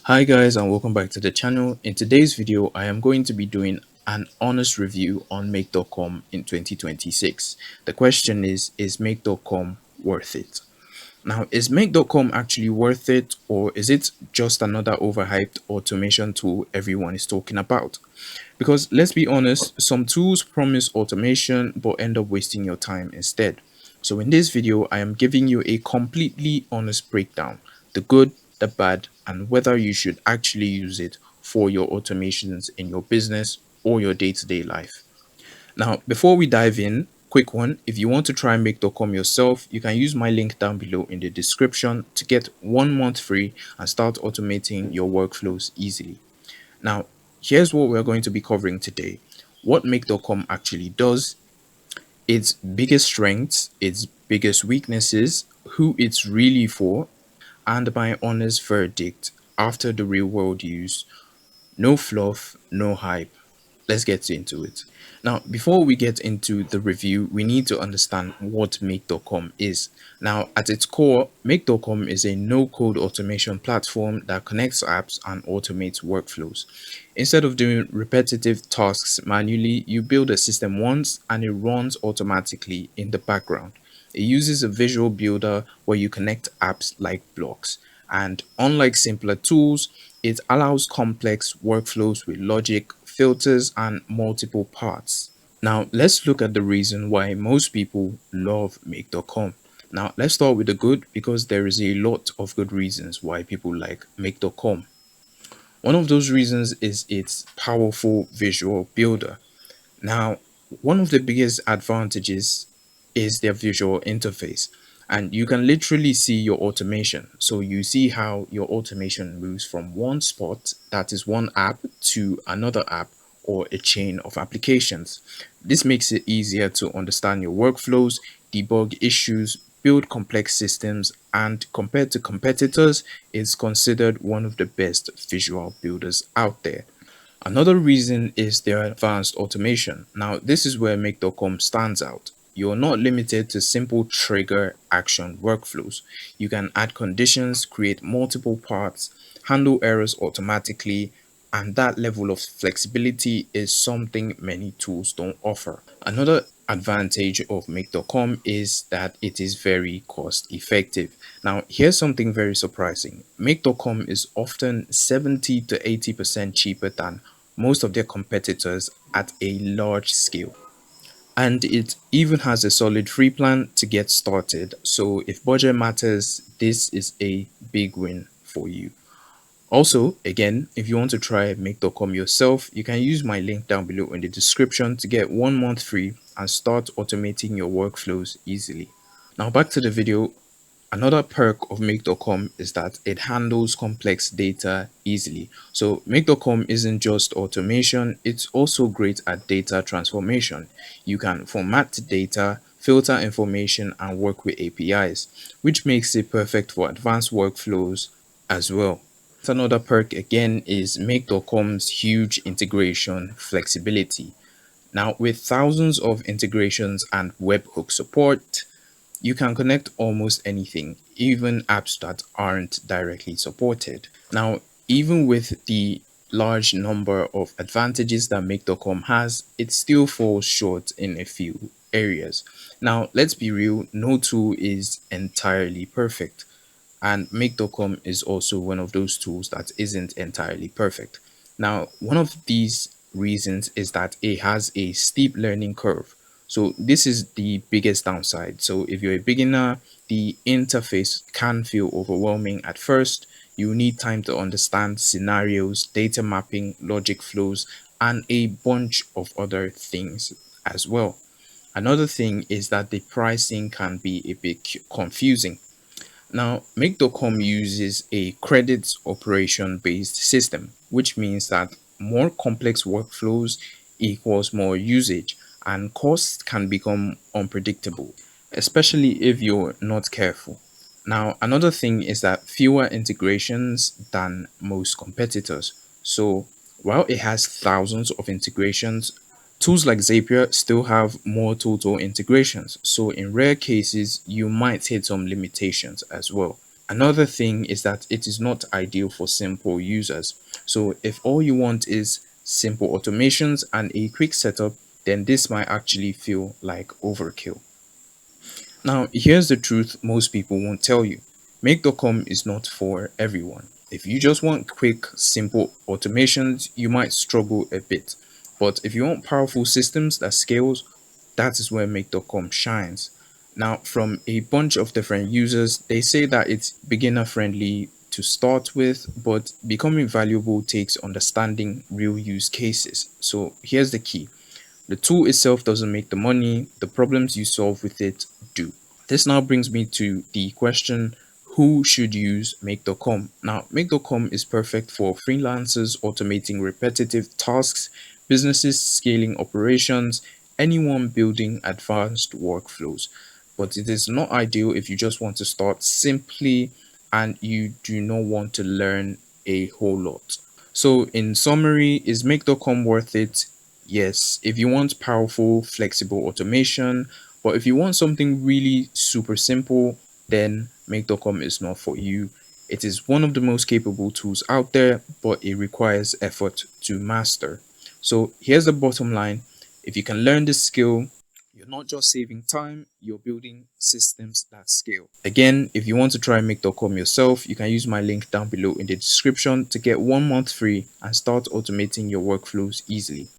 Hi guys, and welcome back to the channel. In today's video I am going to be doing an honest review on make.com in 2026. The question is make.com worth it? Now, is make.com actually worth it, or is it just another overhyped automation tool everyone is talking about? Because let's be honest, some tools promise automation but end up wasting your time instead. So in this video, I am giving you a completely honest breakdown, the good, the bad, and whether you should actually use it for your automations in your business or your day-to-day life. Now, before we dive in, quick one, if you want to try make.com yourself, you can use my link down below in the description to get 1 month free and start automating your workflows easily. Now, here's what we're going to be covering today. What make.com actually does, its biggest strengths, its biggest weaknesses, who it's really for, and my honest verdict after the real world use. No fluff, no hype. Let's get into it. Now, before we get into the review, we need to understand what make.com is. Now, at its core, make.com is a no-code automation platform that connects apps and automates workflows. Instead of doing repetitive tasks manually, you build a system once and it runs automatically in the background. It uses a visual builder where you connect apps like blocks. And unlike simpler tools, it allows complex workflows with logic, filters, and multiple parts. Now, let's look at the reason why most people love make.com. Now, let's start with the good because there is a lot of good reasons why people like make.com. One of those reasons is its powerful visual builder. Now, one of the biggest advantages is their visual interface, and you can literally see your automation. So you see how your automation moves from one spot, that is one app, to another app or a chain of applications. This makes it easier to understand your workflows, debug issues, build complex systems, and compared to competitors, it's considered one of the best visual builders out there. Another reason is their advanced automation. Now, this is where make.com stands out. You're not limited to simple trigger action workflows. You can add conditions, create multiple parts, handle errors automatically, and that level of flexibility is something many tools don't offer. Another advantage of make.com is that it is very cost effective. Now, here's something very surprising. Make.com is often 70 to 80% cheaper than most of their competitors at a large scale. And it even has a solid free plan to get started. So if budget matters, this is a big win for you. Also, again, if you want to try make.com yourself, you can use my link down below in the description to get 1 month free and start automating your workflows easily. Now back to the video. Another perk of make.com is that it handles complex data easily. So make.com isn't just automation, it's also great at data transformation. You can format data, filter information, and work with APIs, which makes it perfect for advanced workflows as well. Another perk again is make.com's huge integration flexibility. Now, with thousands of integrations and webhook support, you can connect almost anything, even apps that aren't directly supported. Now, even with the large number of advantages that make.com has, it still falls short in a few areas. Now, let's be real, no tool is entirely perfect, and make.com is also one of those tools that isn't entirely perfect. Now, one of these reasons is that it has a steep learning curve. So this is the biggest downside. So if you're a beginner, the interface can feel overwhelming at first. You need time to understand scenarios, data mapping, logic flows, and a bunch of other things as well. Another thing is that the pricing can be a bit confusing. Now, make.com uses a credits operation based system, which means that more complex workflows equals more usage, and costs can become unpredictable, especially if you're not careful. Now, another thing is that fewer integrations than most competitors. So, while it has thousands of integrations, tools like Zapier still have more total integrations. So, in rare cases, you might hit some limitations as well. Another thing is that it is not ideal for simple users. So if all you want is simple automations and a quick setup, then this might actually feel like overkill. Now, here's the truth most people won't tell you. Make.com is not for everyone. If you just want quick, simple automations, you might struggle a bit. But if you want powerful systems that scales, that is where Make.com shines. Now, from a bunch of different users, they say that it's beginner friendly to start with, but becoming valuable takes understanding real use cases. So here's the key: the tool itself doesn't make the money, the problems you solve with it do. This now brings me to the question: who should use Make.com? Now, Make.com is perfect for freelancers automating repetitive tasks, businesses scaling operations, anyone building advanced workflows. But it is not ideal if you just want to start simply and you do not want to learn a whole lot. So, in summary, is Make.com worth it? Yes, if you want powerful, flexible automation, but if you want something really super simple, then Make.com is not for you. It is one of the most capable tools out there, but it requires effort to master. So, here's the bottom line: if you can learn this skill, you're not just saving time, you're building systems that scale. Again, if you want to try Make.com yourself, you can use my link down below in the description to get 1 month free and start automating your workflows easily.